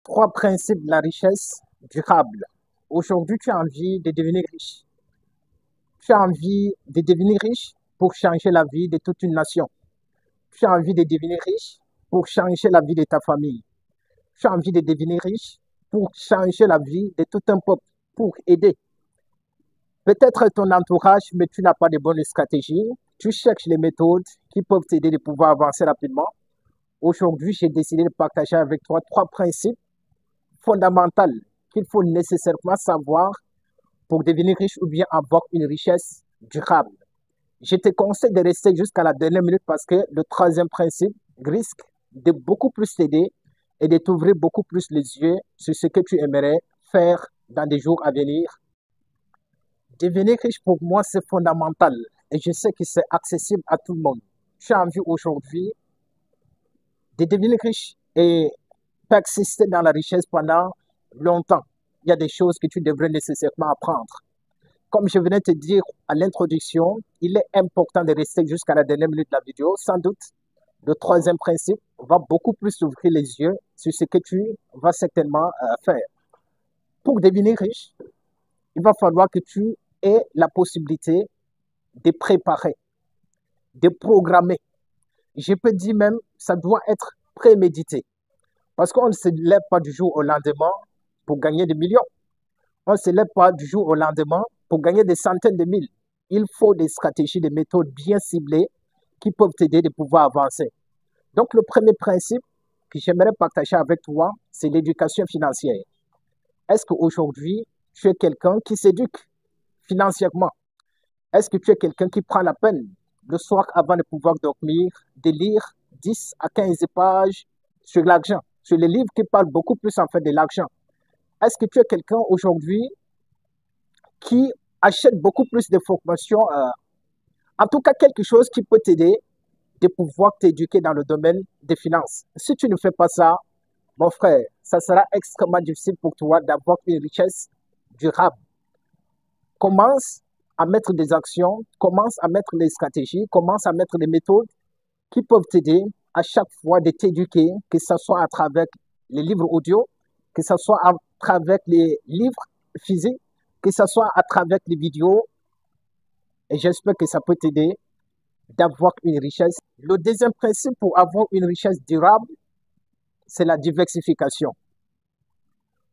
Trois principes de la richesse durable. Aujourd'hui, tu as envie de devenir riche. Tu as envie de devenir riche pour changer la vie de toute une nation. Tu as envie de devenir riche pour changer la vie de ta famille. Tu as envie de devenir riche pour changer la vie de tout un peuple, pour aider. Peut-être ton entourage, mais tu n'as pas de bonnes stratégies. Tu cherches les méthodes qui peuvent t'aider de pouvoir avancer rapidement. Aujourd'hui, j'ai décidé de partager avec toi trois principes fondamentaux qu'il faut nécessairement savoir pour devenir riche ou bien avoir une richesse durable. Je te conseille de rester jusqu'à la dernière minute parce que le troisième principe risque de beaucoup plus t'aider et de t'ouvrir beaucoup plus les yeux sur ce que tu aimerais faire dans des jours à venir. Devenir riche pour moi, c'est fondamental et je sais que c'est accessible à tout le monde. Tu as envie aujourd'hui de devenir riche et persister dans la richesse pendant longtemps. Il y a des choses que tu devrais nécessairement apprendre. Comme je venais de te dire à l'introduction, il est important de rester jusqu'à la dernière minute de la vidéo. Sans doute, le troisième principe va beaucoup plus ouvrir les yeux sur ce que tu vas certainement faire. Pour devenir riche, il va falloir que tu aies la possibilité de préparer, de programmer. Je peux dire même, ça doit être prémédité. Parce qu'on ne se lève pas du jour au lendemain pour gagner des millions. On ne se lève pas du jour au lendemain pour gagner des centaines de mille. Il faut des stratégies, des méthodes bien ciblées qui peuvent t'aider de pouvoir avancer. Donc, le premier principe que j'aimerais partager avec toi, c'est l'éducation financière. Est-ce qu'aujourd'hui, tu es quelqu'un qui s'éduque financièrement? Est-ce que tu es quelqu'un qui prend la peine le soir avant de pouvoir dormir, de lire 10 à 15 pages sur l'argent, sur les livres qui parlent beaucoup plus en fait de l'argent? Est-ce que tu es quelqu'un aujourd'hui qui achète beaucoup plus de formations, en tout cas quelque chose qui peut t'aider de pouvoir t'éduquer dans le domaine des finances? Si tu ne fais pas ça, mon frère, ça sera extrêmement difficile pour toi d'avoir une richesse durable. Commence à mettre des actions, commence à mettre des stratégies, commence à mettre des méthodes qui peuvent t'aider à chaque fois de t'éduquer, que ce soit à travers les livres audio, que ce soit à travers les livres physiques, que ce soit à travers les vidéos. Et j'espère que ça peut t'aider d'avoir une richesse. Le deuxième principe pour avoir une richesse durable, c'est la diversification.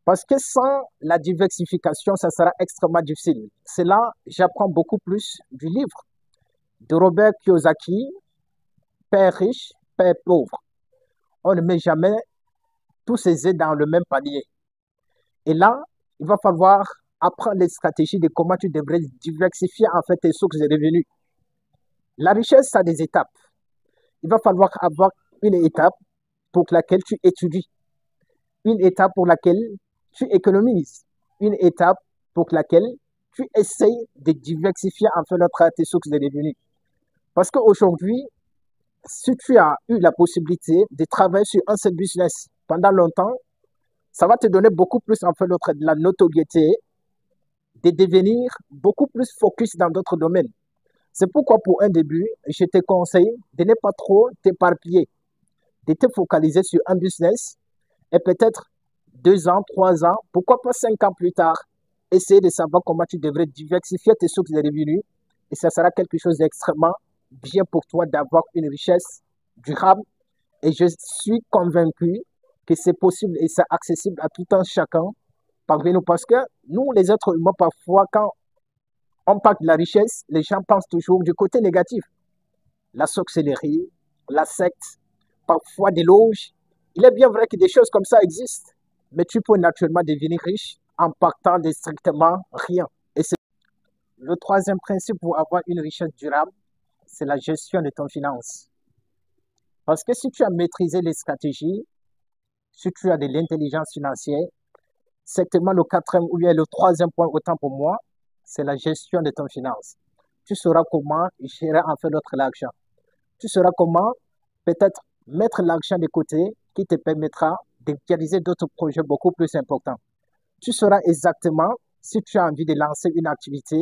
Parce que sans la diversification, ça sera extrêmement difficile. C'est là, j'apprends beaucoup plus du livre de Robert Kiyosaki, Père riche, Père pauvre. On ne met jamais tous ses œufs dans le même panier. Et là, il va falloir apprendre les stratégies de comment tu devrais diversifier en fait tes sources de revenus. La richesse, ça a des étapes. Il va falloir avoir une étape pour laquelle tu étudies, une étape pour laquelle tu économises, une étape pour laquelle tu essayes de diversifier en fait tes sources de revenus. Parce qu'aujourd'hui, si tu as eu la possibilité de travailler sur un seul business pendant longtemps, ça va te donner beaucoup plus en fait de la notoriété, de devenir beaucoup plus focus dans d'autres domaines. C'est pourquoi pour un début, je te conseille de ne pas trop t'éparpiller, de te focaliser sur un business et peut-être 2 ans, 3 ans, pourquoi pas 5 ans plus tard, essayer de savoir comment tu devrais diversifier tes sources de revenus et ça sera quelque chose d'extrêmement bien pour toi d'avoir une richesse durable et je suis convaincu que c'est possible et c'est accessible à tout un chacun parmi nous parce que nous, les êtres humains, parfois, quand on parle de la richesse, les gens pensent toujours du côté négatif. La sorcellerie, la secte, parfois des loges. Il est bien vrai que des choses comme ça existent, mais tu peux naturellement devenir riche en partant de strictement rien. Et c'est le troisième principe pour avoir une richesse durable, c'est la gestion de ton finance. Parce que si tu as maîtrisé les stratégies, si tu as de l'intelligence financière, certainement le quatrième ou bien le troisième point autant pour moi, c'est la gestion de ton finance. Tu sauras comment gérer en fait notre l'argent. Tu sauras comment peut-être mettre l'argent de côté qui te permettra de réaliser d'autres projets beaucoup plus importants. Tu sauras exactement si tu as envie de lancer une activité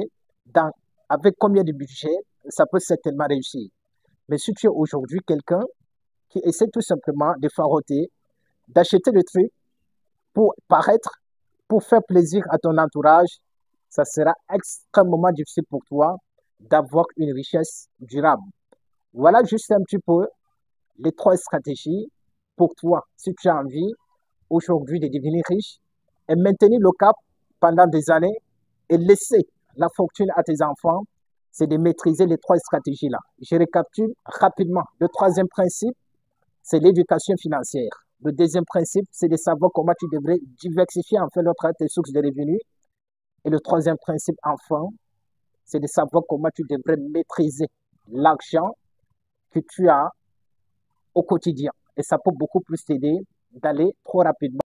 avec combien de budget, ça peut certainement réussir. Mais si tu es aujourd'hui quelqu'un qui essaie tout simplement de faroter, d'acheter des trucs pour paraître, pour faire plaisir à ton entourage, ça sera extrêmement difficile pour toi d'avoir une richesse durable. Voilà juste un petit peu les trois stratégies pour toi si tu as envie aujourd'hui de devenir riche et maintenir le cap pendant des années et laisser la fortune à tes enfants, c'est de maîtriser les trois stratégies-là. Je récapitule rapidement. Le troisième principe, c'est l'éducation financière. Le deuxième principe, c'est de savoir comment tu devrais diversifier en fait tes sources de revenus. Et le troisième principe, enfin, c'est de savoir comment tu devrais maîtriser l'argent que tu as au quotidien. Et ça peut beaucoup plus t'aider d'aller trop rapidement